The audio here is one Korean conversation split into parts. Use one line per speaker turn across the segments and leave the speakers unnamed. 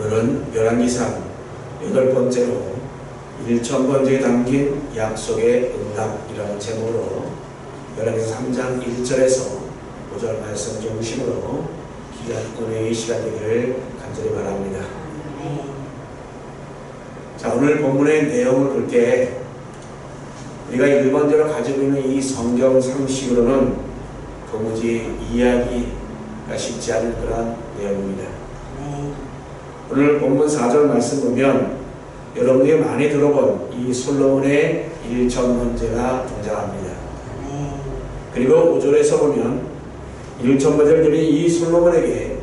오늘은 열왕기상 8번째로 1000번째에 담긴 약속의 응답이라는 제목으로 열왕기상 3장 1절에서 5절 말씀 중심으로 귀한 은혜의 시간 되기를 간절히 바랍니다. 자, 오늘 본문의 내용을 볼 때 우리가 일반적으로 가지고 있는 이 성경 상식으로는 도무지 이해하기가 쉽지 않은 그런 내용입니다. 오늘 본문 4절 말씀 보면 여러분이 많이 들어본 이 솔로몬의 1000번제가 등장합니다. 그리고 5절에서 보면 1000번제를 이 솔로몬에게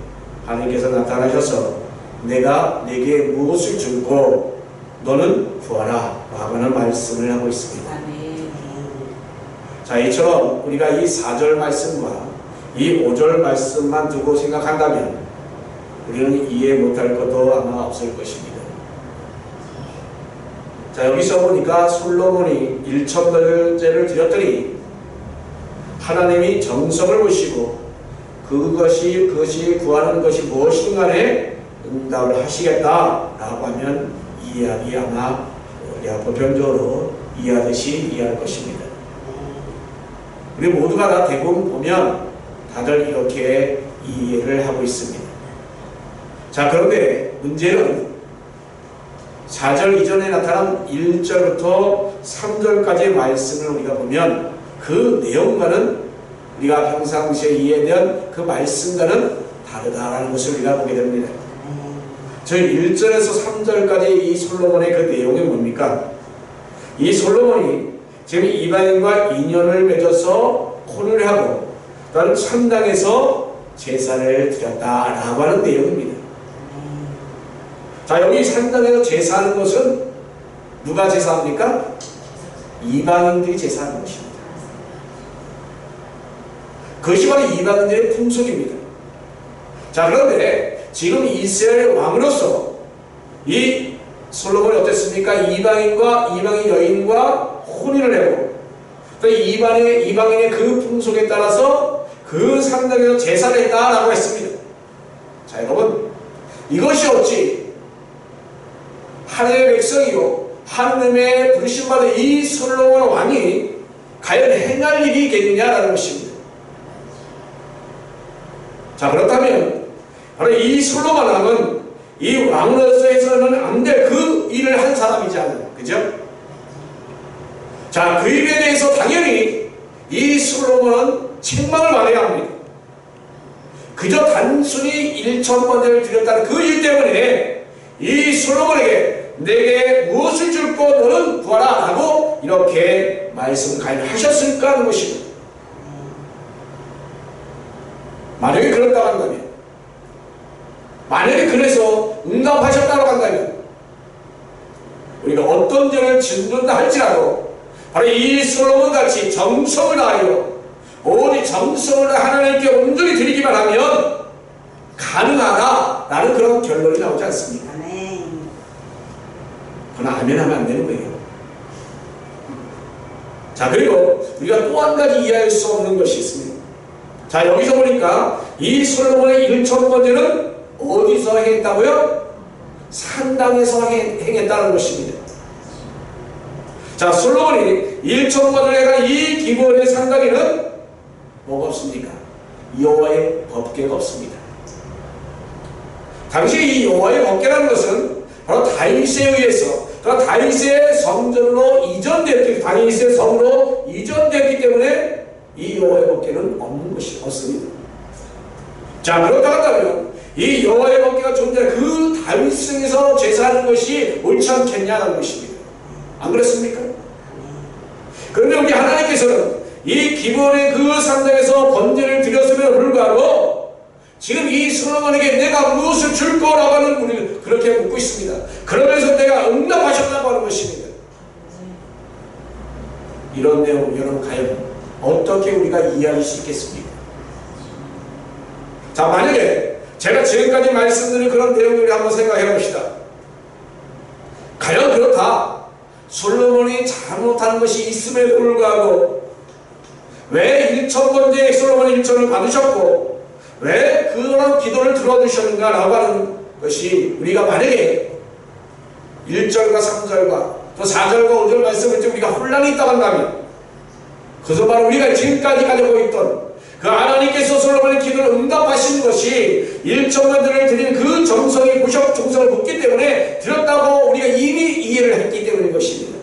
하나님께서 나타나셔서 내가 내게 무엇을 주고 너는 구하라 라는 말씀을 하고 있습니다. 자, 이처럼 우리가 이 4절 말씀과 이 5절 말씀만 두고 생각한다면 우리는 이해 못할 것도 아마 없을 것입니다. 자, 여기서 보니까 솔로몬이 1000번제를 드렸더니 하나님이 정성을 보시고 그것이 구하는 것이 무엇이든 간에 응답을 하시겠다라고 하면 이해하기 아마 우리가 보편적으로 이해하듯이 이해할 것입니다. 우리 모두가 다 대부분 보면 다들 이렇게 이해를 하고 있습니다. 자, 그런데 문제는 4절 이전에 나타난 1절부터 3절까지의 말씀을 우리가 보면 그 내용과는 우리가 평상시에 이해된 그 말씀과는 다르다라는 것을 우리가 보게 됩니다. 저희 1절에서 3절까지 이 솔로몬의 그 내용이 뭡니까? 이 솔로몬이 지금 이방인과 인연을 맺어서 혼을 하고 다른 천당에서 제사를 드렸다라고 하는 내용입니다. 자, 여기 산당에서 제사하는 것은 누가 제사합니까? 이방인들이 제사하는 것입니다. 그것이 바로 이방인들의 풍속입니다. 자, 그런데 지금 이스라엘 왕으로서 이 솔로몬이 어땠습니까? 이방인 여인과 혼인을 하고 또 이방인의 그 풍속에 따라서 그 산당에서 제사를 했다라고 했습니다. 자, 여러분, 이것이 어찌 하나님의 백성이요 하나님의 부르심받은 이 솔로몬 왕이 과연 행할 일이 있겠느냐라는 것입니다. 자, 그렇다면 바로 이 솔로몬 왕은 이 왕으로서 해서는 안 될 그 일을 한 사람이지 않나요? 그죠? 자, 그 일에 대해서 당연히 이 솔로몬은 책망을 받아야 합니다. 그저 단순히 1000번제를 드렸다는 그 일 때문에 이 솔로몬에게 내게 무엇을 줄고 너는 구하라 라고 이렇게 말씀을 과연 하셨을까 하는 것입니다. 만약에 그렇다고 한다면, 만약에 그래서 응답하셨다고 한다면 우리가 어떤 점을 짓는다 할지라도 바로 이 솔로몬 같이 정성을 다하여 오직 정성을 하나님께 온전히 드리기만 하면 가능하다라는 그런 결론이 나오지 않습니까? 그러나 아멘 하면 안 되는 거예요. 자, 그리고 우리가 또 한 가지 이해할 수 없는 것이 있습니다. 자, 여기서 보니까 이 솔로몬의 1000번제는 어디서 행했다고요? 산당에서 행했다는 것입니다. 자, 솔로몬이 1000번제를 해가 이 기브온의 산당에는 뭐가 없습니까? 여호와의 법궤가 없습니다. 당시 이 여호와의 법궤라는 것은 바로 다윗에 의해서 다윗의 성전으로 이전되었기, 다윗의 성으로 이전되었기 때문에 이 여호와의 법궤는 없는 것이 없습니다. 자, 그렇다고 한다면 이 여호와의 법궤가 존재하는 그 다윗성에서 제사하는 것이 옳지 않겠냐는 것입니다. 안 그렇습니까? 그런데 우리 하나님께서는 이 기브온의 그 산당에서 번제를 드렸음에도 불구하고 지금 이 솔로몬에게 내가 무엇을 줄 거라고 하는 우리는 그렇게 묻고 있습니다. 그러면서 내가 응답하셨다고 하는 것입니다. 이런 내용 여러분 과연 어떻게 우리가 이해할 수 있겠습니까? 자, 만약에 제가 지금까지 말씀드린 그런 내용들을 한번 생각해 봅시다. 과연 그렇다. 솔로몬이 잘못하는 것이 있음에도 불구하고 왜 1000번째 솔로몬이 1000을 받으셨고 왜 그런 기도를 들어주셨는가 라고 하는 것이 우리가 만약에 1절과 3절과 또 4절과 5절 말씀을 때 우리가 혼란이 있다고 한다면 그것은 바로 우리가 지금까지 가지고 있던 그 하나님께서 솔로몬의 기도를 응답하신 것이 1천만들을 드린 그 정성이 부적 정성을 붓기 때문에 드렸다고 우리가 이미 이해를 했기 때문인 것입니다.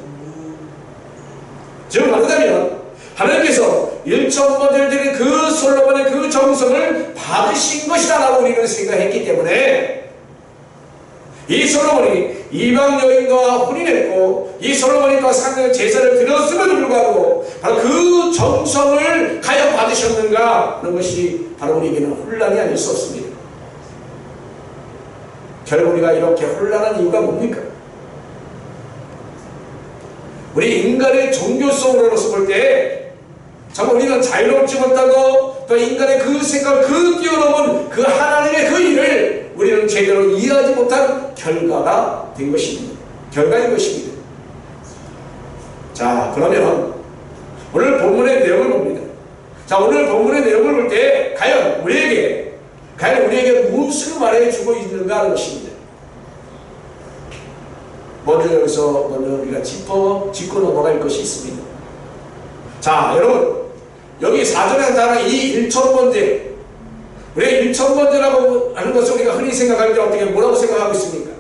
즉 말하자면 하나님께서 1천만들을 드린 그 솔로몬의 그 정성을 받으신 것이다 라고 우리는 생각했기 때문에 이 솔로몬이 이방 여인과 혼인했고 이 솔로몬이 또 상당히 제사를 드렸음에도 불구하고 바로 그 정성을 가야 받으셨는가 하는 것이 바로 우리에게는 혼란이 아닐 수 없습니다. 결국 우리가 이렇게 혼란한 이유가 뭡니까? 우리 인간의 종교성으로서 볼 때 정말 우리는 자유롭지 못하고 또 인간의 그 생각을 그 뛰어넘은 그 하나님의 그 일을 우리는 제대로 이해하지 못한 결과가 된 것입니다. 결과인 것입니다. 자, 그러면 오늘 본문의 내용을 봅니다. 자, 오늘 본문의 내용을 볼 때 과연 우리에게 무엇을 말해주고 있는가 하는 것입니다. 먼저 여기서 우리가 짚고 넘어갈 것이 있습니다. 자, 여러분 여기 4절에 나타난 이 1천번제, 우리가 1천번제라고 하는 것을 우리가 흔히 생각할 때 어떻게 뭐라고 생각하고 있습니까?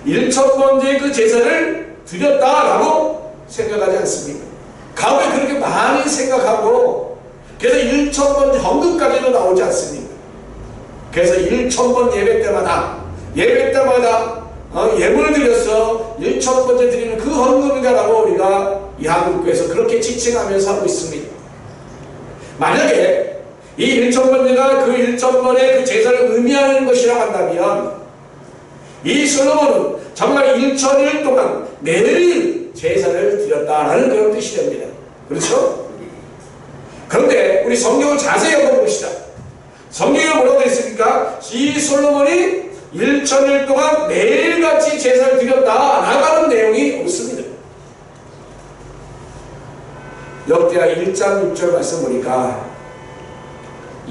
1천번제의 그 제사를 드렸다라고 생각하지 않습니까? 가운데 그렇게 많이 생각하고 그래서 1천번 헌금까지도 나오지 않습니까? 그래서 1천번 예배 때마다 예물을 드려서 1천번째 드리는 그 헌금이다라고 우리가 이 한국교회에서 그렇게 지칭하면서 하고 있습니다. 만약에 이 1천번째가 그 1천번의 그 제사를 의미하는 것이라고 한다면 이 솔로몬은 정말 1천일 동안 매일 제사를 드렸다라는 그런 뜻이 됩니다. 그렇죠? 그런데 우리 성경을 자세히 읽어봅시다. 성경에 뭐라고 되어 있습니까? 이 솔로몬이 1천일 동안 매일같이 제사를 드렸다 나가는 내용이 없습니다. 역대하 1장 6절 말씀 보니까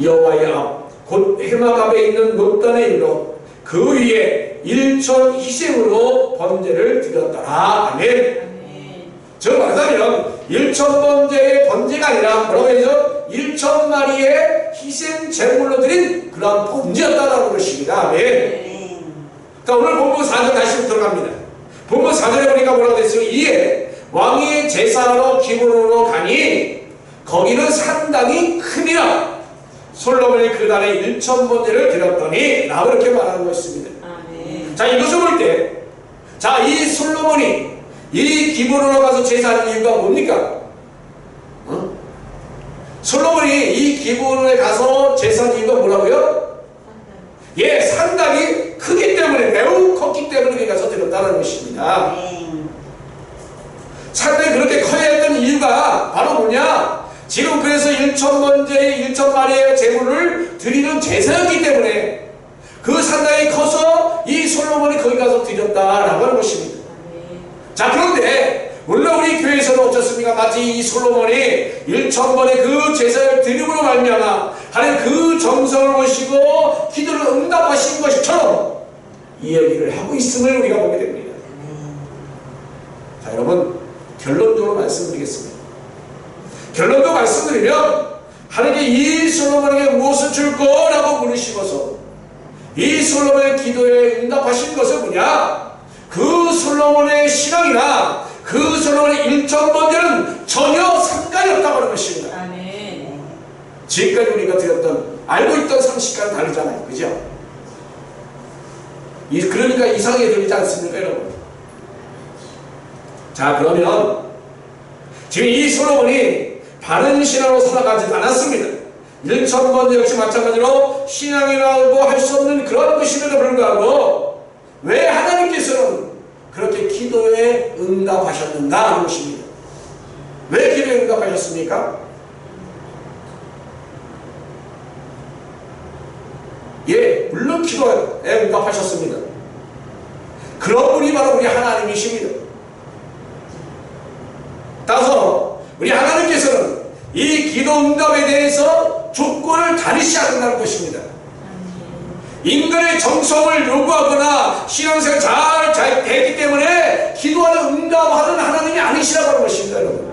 여호와의 앞 곧 해막 앞에 있는 녹단에 이르러 그 위에 1천 희생으로 번제를 드렸더라. 아멘. 즉 말하자면 1천번제의 번제가 아니라 뭐라고 해야죠? 1천마리의 희생 제물로 드린 그런 번제였다라는 것입니다. 아멘. 자, 오늘 본문 4절 다시 들어갑니다. 본문 4절에 보니까 뭐라고 됐어요? 이에 왕이 제사하러 기브론으로 가니 거기는 상당히 크니라. 솔로몬이 그 달에 1천번제를 드렸더니 라고 이렇게 말하는 것입니다. 자, 이것을 볼 때 자, 이 솔로몬이 이 기브론으로 가서 제사하는 이유가 뭡니까? 솔로몬이 이 기브론에 가서 제사하는 이유가 뭐라고요? 예, 상당히 크기 때문에, 매우 컸기 때문에 거기 가서 드렸다는 것입니다. 상당히 그렇게 커야 했던 이유가 바로 뭐냐? 지금 그래서 1천번제의 1천마리의 제물을 드리는 제사였기 때문에 그 상당히 커서 이 솔로몬이 거기 가서 드렸다라고 하는 것입니다. 자, 그런데 물론 우리 교회에서는 어떻습니까? 마치 이 솔로몬이 1천번의 그 제사를 드림으로 말미암아 하는 그 정성을 보시고 기도를 응답하신 것처럼 이야기를 하고 있음을 우리가 보게 됩니다. 자, 여러분 결론적으로 말씀드리겠습니다. 결론도 말씀드리면 하나님께 이 솔로몬에게 무엇을 줄 거라고 물으시고서 이 솔로몬의 기도에 응답하신 것은 뭐냐? 그 솔로몬의 신앙이나 그 솔로몬의 1천번제는 전혀 상관이 없다고 하는 것입니다. 아멘. 지금까지 우리가 드렸던 알고 있던 상식과는 다르잖아요. 그죠? 그러니까 이상하게 들리지 않습니까, 여러분? 자, 그러면 지금 이 솔로몬이 바른 신앙으로 살아가지 않았습니다. 1천번제 역시 마찬가지로 신앙이라고 할 수 없는 그런 것임에도 불구하고 왜 하나님께서는 그렇게 기도에 응답하셨는가 하는 것입니다. 왜 기도에 응답하셨습니까? 예, 물론 기도에 응답하셨습니다. 그런 분이 바로 우리 하나님이십니다. 따라서 우리 하나님께서는 이 기도 응답에 대해서 조건을 다르지 않는다는 것입니다. 인간의 정성을 요구하거나 신앙생활 잘 됐기 때문에 기도하는 응답하는 하나님이 아니시라고 하는 것입니다, 여러분.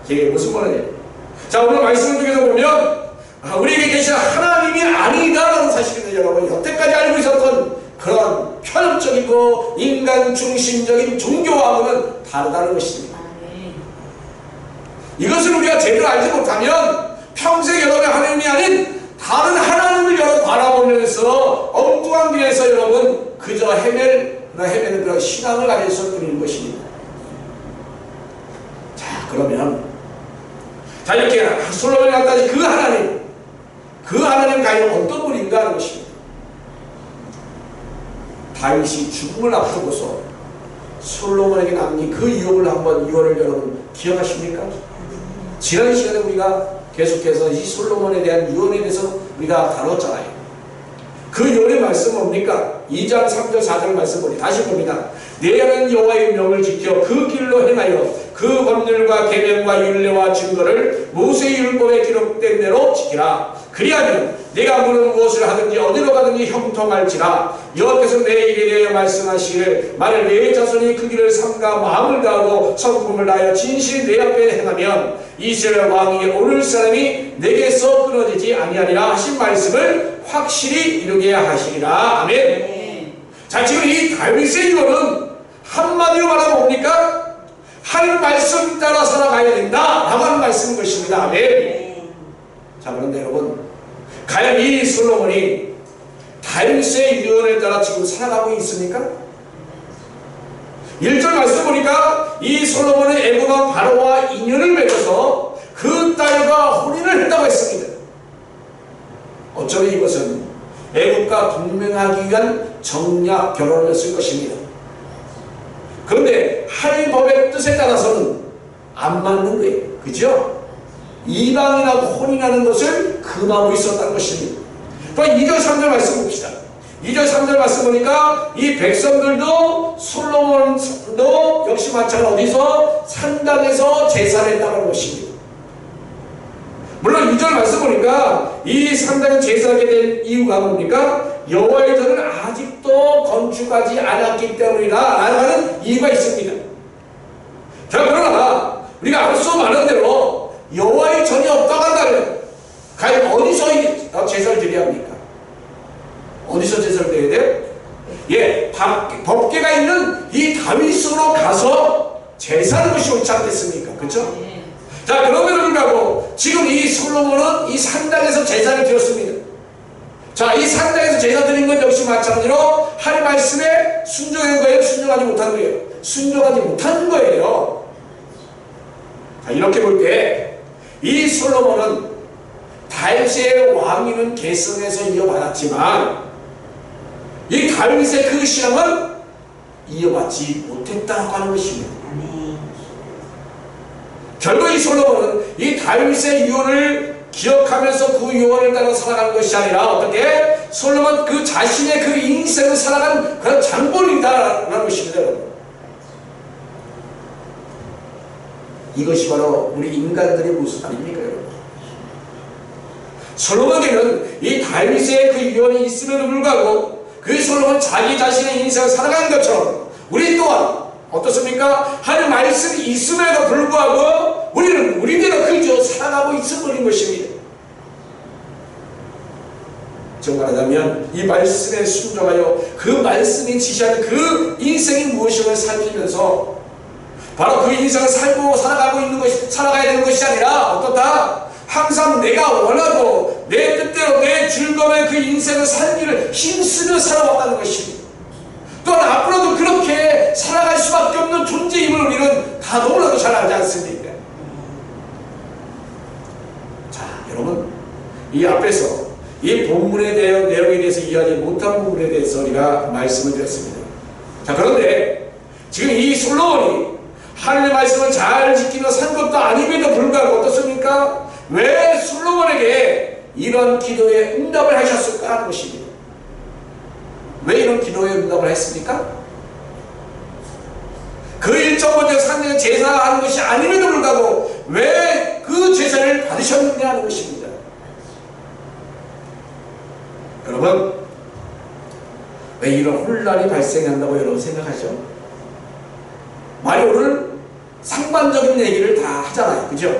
이게 무슨 말이에요? 자, 오늘 말씀 중에서 보면 우리에게 계신 하나님이 아니다라는 사실입니다, 여러분. 여태까지 알고 있었던 그런 편협적이고 인간 중심적인 종교하고는 다르다는 것입니다. 이것을 우리가 제대로 알지 못하면 평생 여러분의 하나님이 아닌 다른 하나님을 여러분 바라보면서 엉뚱한 길에서 여러분 그저 헤매는 그런 신앙을 가져서 뿐인 것입니다. 자, 그러면 자, 이렇게 솔로몬이 갖다 그 하나님 과연 어떤 분인가 하는 것입니다. 다윗이 죽음을 앞두고서 솔로몬에게 남긴 그 유언을 여러분 기억하십니까? 지난 시간에 우리가 계속해서 이 솔로몬에 대한 유언에 대해서 우리가 다뤘잖아요. 그 유언의 말씀은 뭡니까? 2장 3절 4절 말씀 보니 다시 봅니다. 내가 여호와의 명을 지켜 그 길로 행하여 그 법률과 계명과 율례와 증거를 모세의 율법에 기록된 대로 지키라. 그리하면 내가 무엇을 하든지 어디로 가든지 형통할지라. 여호와께서 내 일에 대하여 말씀하시기를 만일 내 자손이 그 길을 삼가 마음을 다하고 성품을 다하여 진실히 내 앞에 행하면 이스라엘 왕에게 오를 사람이 내게서 끊어지지 아니하리라 하신 말씀을 확실히 이루게 하시리라. 아멘. 자, 지금 이 다윗의 유언은 한마디로 말하면 뭡니까? 하나님 말씀 따라 살아가야 된다 라고 하는 말씀인 것입니다. 아멘. 자, 그런데 여러분, 과연 이 솔로몬이 다윗의 유언에 따라 지금 살아가고 있습니까? 1절 말씀 보니까 이 솔로몬은 애굽 왕 바로와 인연을 맺어서 그 딸과 혼인을 했다고 했습니다. 어쩌면 이것은 애굽과 동맹하기 위한 정략 결혼이었을 것입니다. 그런데 하나님 법의 뜻에 따라서는 안 맞는 거예요. 그죠? 이방인하고 혼인하는 것을 금하고 있었다는 것입니다. 그럼 2절 3절 말씀 봅시다. 2절 3절 말씀 보니까 이 백성들도 솔로몬도 역시 마찬가지로 어디서 산당에서 제사를 했다는 것입니다. 물론 2절 말씀 보니까 이 산당에 제사하게 된 이유가 뭡니까? 여호와의 전은 아직도 건축하지 않았기 때문이다 라는 이유가 있습니다. 자, 그러나 우리가 앞서 말한 대로 여호와의 전이 없다고 한다면 과연 어디서 제사를 드려야 합니까? 어디서 제사를 드려야 돼요? 예, 법궤가 있는 이 다윗으로 가서 제사하는 것이 옳지 않겠습니까? 그렇죠? 자, 그럼에도 불구하고 지금 이 솔로몬은 이 산당에서 제사를 드렸습니다. 자, 이 산당에서 제사 드린 것 역시 마찬가지로 하나님 말씀에 순종한 거예요? 순종하지 못한 거예요? 순종하지 못한 거예요. 자, 이렇게 볼 때 이 솔로몬은 다윗의 왕위는 계승해서 이어받았지만 이 다윗의 그 신앙은 이어받지 못했다고 하는 것입니다. 결국 이 솔로몬은 이 다윗의 유언을 기억하면서 그 유언을 따라 살아가는 것이 아니라 어떻게 솔로몬 그 자신의 그 인생을 살아가는 그런 장본이다라는 것입니다. 이것이 바로 우리 인간들의 모습 아닙니까, 여러분? 솔로몬에게는 이 다윗의 그 유언이 있음에도 불구하고 그 솔로몬 자기 자신의 인생을 살아가는 것처럼 우리 또한 어떻습니까? 하나님 말씀이 있음에도 불구하고 우리는 우리대로 그저 살아가고 있어버린 것입니다. 즉 말하자면 이 말씀에 순종하여 그 말씀이 지시하는 그 인생이 무엇인가를 살피면서 바로 그 인생을 살고 살아가야 되는 것이 아니라 어떻다? 항상 내가 원하고 내 뜻대로 내 즐거움의 그 인생을 살기를 힘쓰며 살아왔다는 것입니다. 또한 앞으로도 그렇게 살아갈 수밖에 없는 존재임을 우리는 다 너무나도 잘 알지 않습니까? 자, 여러분, 이 앞에서 이 본문의 내용에 대해서 이해하지 못한 부분에 대해서 우리가 말씀을 드렸습니다. 자, 그런데 지금 이 솔로몬이 하나님의 말씀을 잘 지키며 산 것도 아님에도 불구하고 어떻습니까? 왜 솔로몬에게 이런 기도에 응답을 하셨을까 하는 것입니다. 왜 이런 기도에 응답을 했습니까? 그 일정 먼저 상대가 제사하는 것이 아님에도 불구하고 왜 그 제사를 받으셨느냐 하는 것입니다. 여러분, 왜 이런 혼란이 발생한다고 여러분 생각하죠? 말이 오늘 상반적인 얘기를 다 하잖아요. 그죠?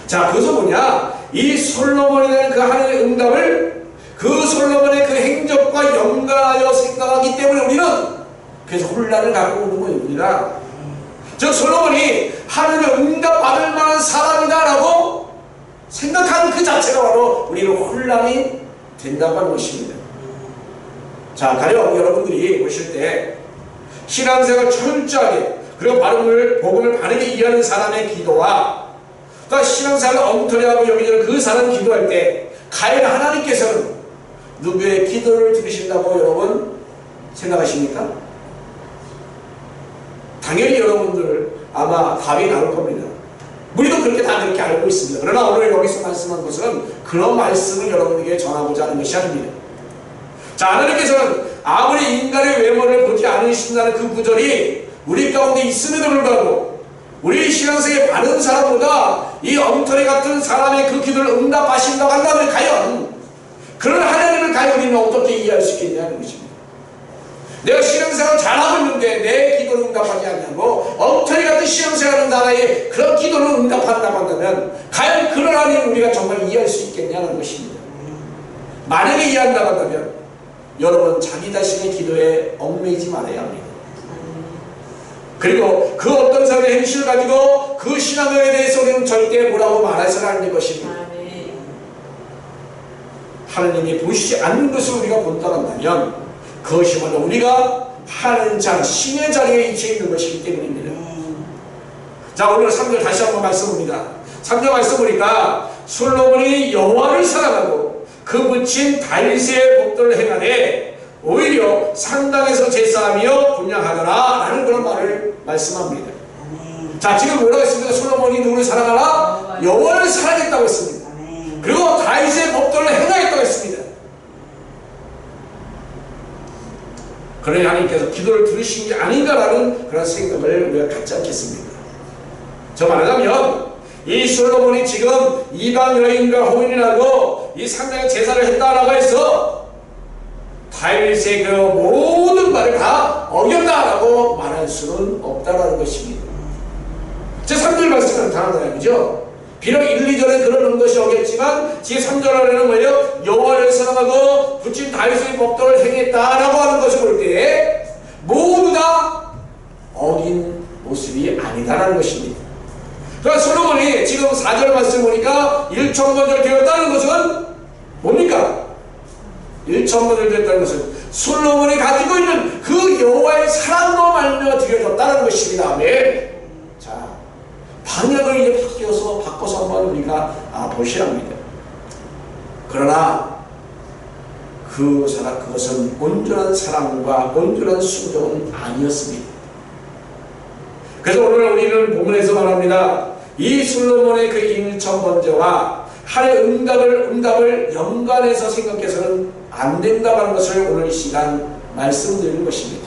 자, 그것은 뭐냐? 이 솔로몬이 낸 그 하나님의 응답을 그 솔로몬의 그 행적과 연관하여 생각하기 때문에 우리는 그래서 혼란을 갖고 오는 것입니다. 즉 솔로몬이 하나님의 응답 받을 만한 사람이다라고 생각하는 그 자체가 바로 우리는 혼란이 된다고 하는 것입니다. 자, 가령 여러분들이 보실 때 신앙생활 철저하게 그리고 복음을 바르게 이해하는 사람의 기도와 그러니까 신앙생활을 엉터리하고 여기저기 그 사람 기도할 때 과연 하나님께서는 누구의 기도를 들으신다고 여러분 생각하십니까? 당연히 여러분들 아마 답이 나올 겁니다. 우리도 그렇게 다 그렇게 알고 있습니다. 그러나 오늘 여기서 말씀한 것은 그런 말씀을 여러분에게 전하고자 하는 것이 아닙니다. 자, 하나님께서는 아무리 인간의 외모를 보지 않으신다는 그 구절이 우리 가운데 있음에도 불구하고 우리 신앙생활에 바른 사람보다 이 엉터리 같은 사람의 그 기도를 응답하신다고 한다면 과연 그런 하나님을 과연 우리는 어떻게 이해할 수 있겠냐는 것입니다. 내가 신앙생활을 잘하고 있는데 내 기도를 응답하지 않냐고 엉터리 같은 신앙생활을 나라에 그런 기도를 응답한다고 한다면 과연 그런 하나님을 우리가 정말 이해할 수 있겠냐는 것입니다. 만약에 이해한다고 한다면 여러분 자기 자신의 기도에 얽매이지 말아야 합니다. 그리고 그 어떤 사람의 행실을 가지고 그 신앙에 대해서 우리는 절대 뭐라고 말해서는 안 될 것입니다. 하나님이 보시지 않는 것을 우리가 본다고 한다면 그것이 바로 우리가 하는 자, 신의 자리에 위치해 있는 것이기 때문입니다. 자, 오늘 3절 다시 한번 말씀합니다. 3절 말씀 보니까 솔로몬이 여호와를 사랑하고 그 붙인 다윗의 법도를 행하되 오히려 상당에서 제사하며 분양하더라 라는 그런 말을 말씀합니다. 자, 지금 뭐라고 했습니까? 솔로몬이 누구를 사랑하라? 여호와를 사랑했다고 했습니다. 그리고 다윗의 법도를 행하였다고 했습니다. 그러니 하나님께서 기도를 들으신 게 아닌가라는 그런 생각을 우리가 갖지 않겠습니까? 저 말하자면 이 솔로몬이 지금 이방 여인과 혼인하고 이 상당히 제사를 했다라고 해서 다윗의 그 모든 말을 다 어겼다라고 말할 수는 없다라는 것입니다. 제 3절 말씀은 다르잖아요. 그죠? 비록 1, 2절에 그러는 것이 어겼지만 제 3절 안에는 뭐예요? 여호와를 사랑하고 붙인 다윗의 법도를 행했다라고 하는 것을 볼 때 모두 다 어긴 모습이 아니다라는 것입니다. 그러니까 솔로몬이 지금 4절 말씀 보니까 1천번을 되었다는 것은 뭡니까? 1천번을 되었다는 것은 솔로몬이 가지고 있는 그 여호와의 사랑으로 말미암아 드려졌다는 것입니다. 아멘. 자, 방향을 이제 바꿔서 한번 우리가 보셔야 합니다. 그러나 그것은 온전한 사랑과 온전한 순종은 아니었습니다. 그래서 오늘 우리는 본문에서 말합니다. 이 솔로몬의 그 1천번제와 하나님의 응답을 연관해서 생각해서는 안 된다고 하는 것을 오늘 이 시간 말씀드리는 것입니다.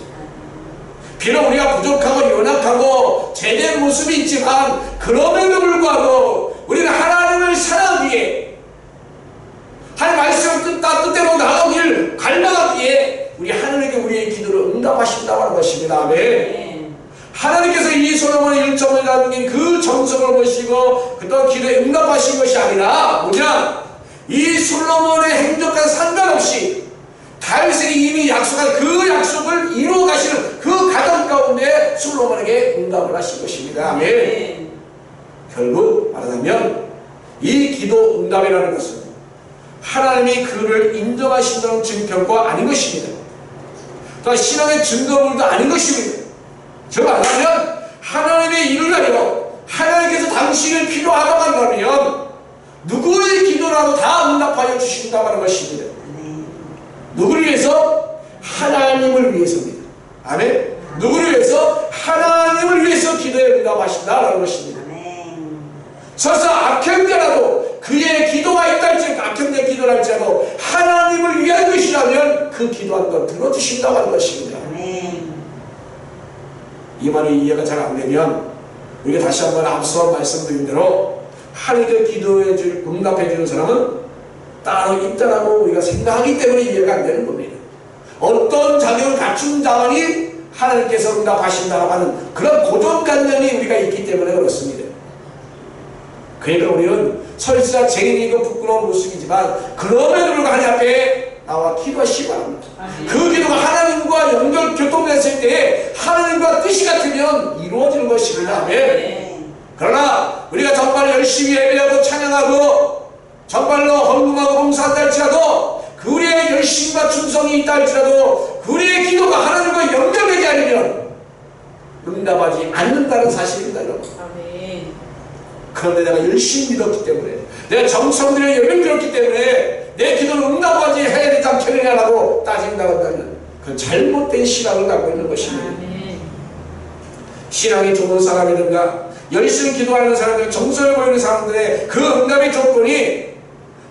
비록 우리가 부족하고 연약하고 제대한 모습이 있지만 그럼에도 불구하고 우리는 하나님을 사랑하기에 하나님 말씀을 뜻대로 나가길 갈망하기에 우리 하나님께 우리의 기도를 응답하신다고 하는 것입니다. 아멘. 하나님께서 이 솔로몬의 1점을 남긴 그 정성을 보시고 그동안 기도에 응답하신 것이 아니라 뭐냐? 이 솔로몬의 행적과 상관없이 다윗에게 이미 약속한 그 약속을 이루어 가시는 그 가정 가운데 솔로몬에게 응답을 하신 것입니다. 아멘. 결국 말하자면 이 기도 응답이라는 것은 하나님이 그를 인정하신다는 증표가 아닌 것입니다. 또 신앙의 증거물도 아닌 것입니다. 저 말하자면 하나님의 일을 하여 하나님께서 당신을 필요하다고 한다면 누구의 기도라도 다 응답하여 주신다고 하는 것입니다. 누구를 위해서? 하나님을 위해서입니다. 아멘. 누구를 위해서? 하나님을 위해서 기도에 응답하신다라는 것입니다. 설사 악형제라도 그의 기도가 있다 할지라도 악형제 기도를 할지라도 하나님을 위한 것이라면 그 기도한 것 들어주신다고 하는 것입니다. 이 말이 이해가 잘 안 되면 우리가 다시 한번 앞서 말씀드린 대로 하나님께 기도해 줄 응답해 주는 사람은 따로 있다라고 우리가 생각하기 때문에 이해가 안 되는 겁니다. 어떤 자격을 갖춘 자만이 하나님께서 응답하신다고 하는 그런 고정관념이 우리가 있기 때문에 그렇습니다. 그러니까 우리는 설사 죄인이고 부끄러운 모습이지만 그럼에도 불구하고 하나님 앞에 나와 기도하시기 바랍니다. 그 기도가 하나님과 연결 교통됐을 때 하나님과 뜻이 같으면 이루어지는 것입니다. 그러나 우리가 정말 열심히 예배하고 찬양하고 정말로 헌금하고 봉사한다 할지라도 그 우리의 열심과 충성이 있다 할지라도 그 우리의 기도가 하나님과 연결되지 않으면 응답하지 않는다는 사실입니다. 여러분. 그런데 내가 열심히 믿었기 때문에 내가 정성들의 예배를 드렸기 때문에 내 기도를 응답하지 해야 되지 않겠느냐라고 따진다고 한다면 그건 잘못된 신앙을 갖고 있는 것입니다. 신앙이 좋은 사람이든가 열심히 기도하는 사람들, 정성을 보이는 사람들의 그 응답의 조건이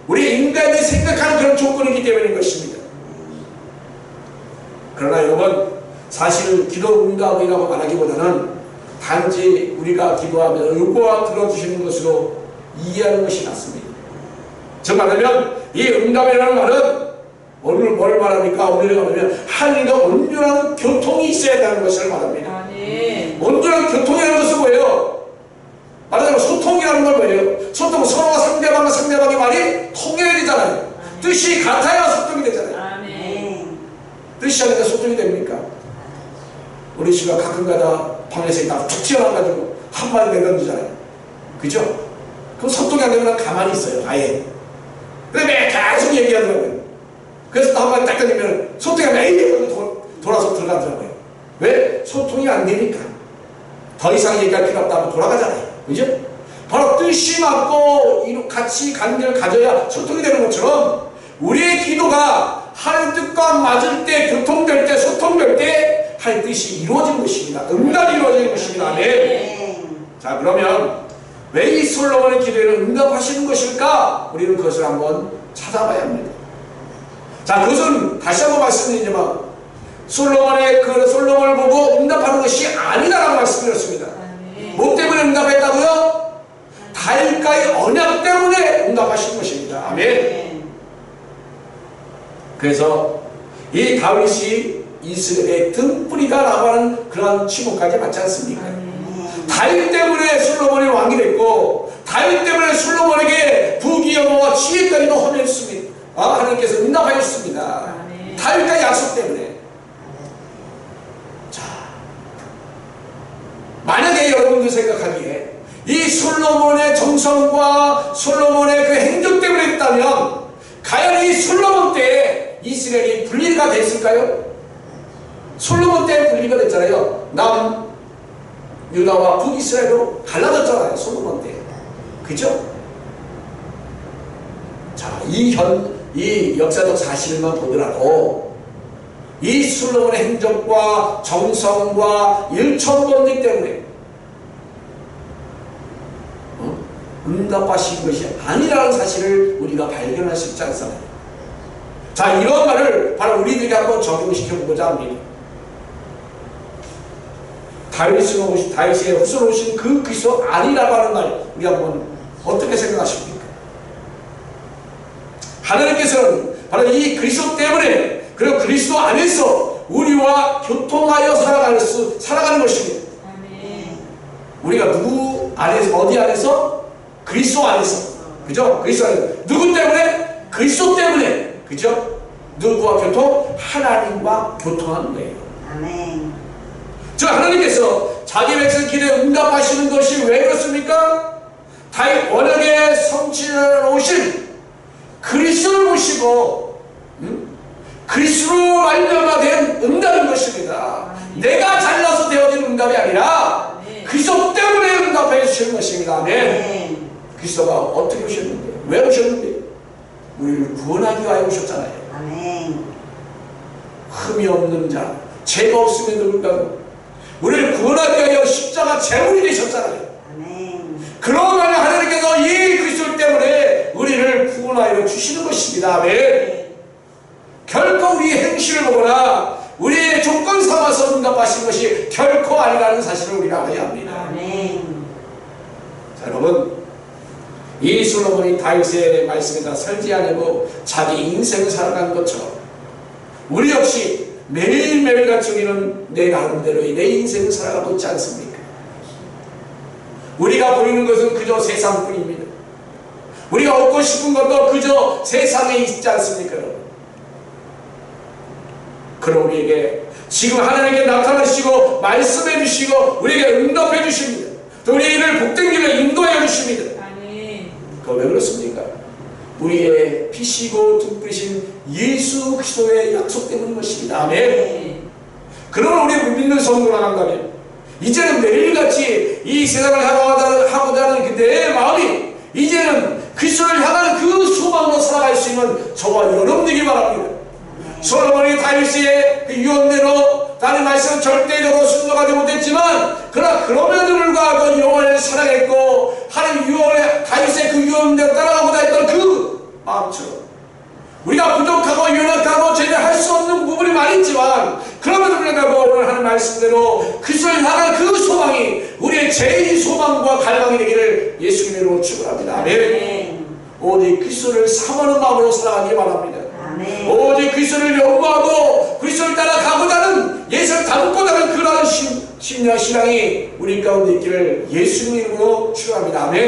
우리 인간이 생각하는 그런 조건이기 때문인 것입니다. 그러나 여러분, 사실은 기도 응답이라고 말하기보다는 단지 우리가 기도하면 요구와 들어주시는 것으로 이해하는 것이 낫습니다. 즉 말하면 이 응답이라는 말은 오늘 뭘 말합니까? 오늘 말하면 하나님과 온전한 교통이 있어야 한다는 것을 말합니다. 온전한 교통이라는 것은 뭐예요? 말하자면 소통이라는 건 뭐예요? 소통, 서로가 상대방과 상대방의 말이 통해야 되잖아요. 뜻이 같아야 소통이 되잖아요. 뜻이 아니라 소통이 됩니까? 우리 씨가 가끔가다 방에서 있다가 툭 튀어나와가지고 한마디 내던지잖아요. 그죠? 그럼 소통이 안 되면 가만히 있어요. 아예. 근데 계속 얘기하더라고요. 그래서 또 한마디 딱 던지면 소통이 안 돼. 돌아서 들어가더라고요. 왜? 소통이 안 되니까. 더 이상 얘기할 필요 없다 하면 돌아가잖아요. 그죠? 바로 뜻이 맞고 같이 관계를 가져야 소통이 되는 것처럼 우리의 기도가 하나님 뜻과 맞을 때, 교통될 때, 소통될 때 하나님 뜻이 이루어지는 것입니다. 응답이 이루어지는 것입니다. 네. 자, 그러면 왜 이 솔로몬의 기도에는 응답하시는 것일까? 우리는 그것을 한번 찾아봐야 합니다. 자, 그것은 다시 한번 말씀드리지만 솔로몬을 보고 응답하는 것이 아니다라고 말씀드렸습니다. 뭐 때문에 응답했다고요? 다윗과의 언약 때문에 응답하신 것입니다. 아멘. 그래서 이 다윗이 이스라엘의 등불이다라고 하는 그런 취급까지 받지 않습니까? 다윗 때문에 솔로몬이 왕이 됐고 다윗 때문에 솔로몬에게 부귀영화와 지혜까지도 허락했습니다. 하나님께서 응답하셨습니다. 다윗과의 약속 때문에. 자, 만약에 여러분들 생각하기에 이 솔로몬의 정성과 솔로몬의 그 행적 때문에 했다면 과연 이 솔로몬 때 이스라엘이 분리가 됐을까요? 솔로몬 때 분리가 됐잖아요. 남유다와 북이스라엘로 갈라졌잖아요. 솔로몬 때. 그죠? 자, 이 역사적 사실만 보더라도 이 솔로몬의 행적과 정성과 일천번ник 때문에 응답하신 것이 아니라는 사실을 우리가 발견할 수 있지 않습니까? 자, 이런 말을 바로 우리들이 한번 적용시켜보고자 합니다. 다윗의 후손 오신 그 그리스도 아니라고 하는 말, 우리 한번 어떻게 생각하십니까? 하나님께서는 바로 이 그리스도 때문에, 그리고 그리스도 안에서 우리와 교통하여 살아가는 것입니다. 우리가 누구 안에서, 어디 안에서? 그리스도 안에서. 그죠? 그리스도 안에서. 누구 때문에? 그리스도 때문에. 그죠? 누구와 교통? 하나님과 교통하는 거예요.
아멘.
즉 하나님께서 자기 백성 기도에 응답하시는 것이 왜 그렇습니까? 다윗 언약의 성취자로 오신 그리스도를 보시고 그리스도로 말미암아 된 응답인 것입니다. 내가 잘나서 되어진 응답이 아니라 그리스도 때문에 응답해 주시는 것입니다. 네. 그리스도가 어떻게 오셨는데? 왜 오셨는데? 우리를 구원하기 위하여 오셨잖아요.
아멘.
흠이 없는 자, 죄가 없음에도 불구하고 우리를 구원하기 위하여 십자가 제물이 되셨잖아요.
아멘.
그러면 하나님께서 이 그리스도 때문에 우리를 구원하여 주시는 것입니다. 아멘. 결코 우리의 행실을 보거나 우리의 조건 삼아서 응답하신 것이 결코 아니라는 사실을 우리가 알아야 합니다.
아멘.
자, 여러분, 이 솔로몬이 다윗의 말씀에다 설지 않고 자기 인생을 살아간 것처럼 우리 역시 매일매일 같이 우리는 내 나름대로의 내 인생을 살아가고 있지 않습니까? 우리가 보이는 것은 그저 세상뿐입니다. 우리가 얻고 싶은 것도 그저 세상에 있지 않습니까? 그럼 우리에게 지금 하나님께 나타나시고 말씀해 주시고 우리에게 응답해 주십니다. 또 우리를 복된 길로 인도해 주십니다. 왜 그렇습니까? 우리의 피시고 등불이신 예수 그리스도의 약속 때문인 것입니다. 아멘. 그러면 우리 믿는 성도가 한다면 이제는 매일같이 이 세상을 하고자 하는 내 마음이 이제는 그리스도를 향하는 그 소망으로 살아갈 수 있는 저와 여러분들이 바랍니다. 솔로몬이 다윗의 그 유언대로 다른 말씀은 절대적으로 순종하지 못했지만 그러나 그럼에도 불구하고 여호와를 사랑했고 하나님 유언의 다윗의 그 유언대로 따라가고자 했던 그 마음처럼 우리가 부족하고 연약하고 제대로 할 수 없는 부분이 많이 있지만 그럼에도 불구하고 오늘 하는 말씀대로 그리스도를 향한 그 소망이 우리의 제2 소망과 갈망이 되기를 예수님의 이름으로 축원합니다. 아멘. 오직 그리스도를 사모하는 마음으로 살아가기 바랍니다.
아멘.
오직 그리스도를 연구하고 그리스도를 따라가고자 하는 예수를 닮고자 하는 그러한 신앙이 우리 가운데 있기를 예수님 이름으로 축원합니다. 아멘.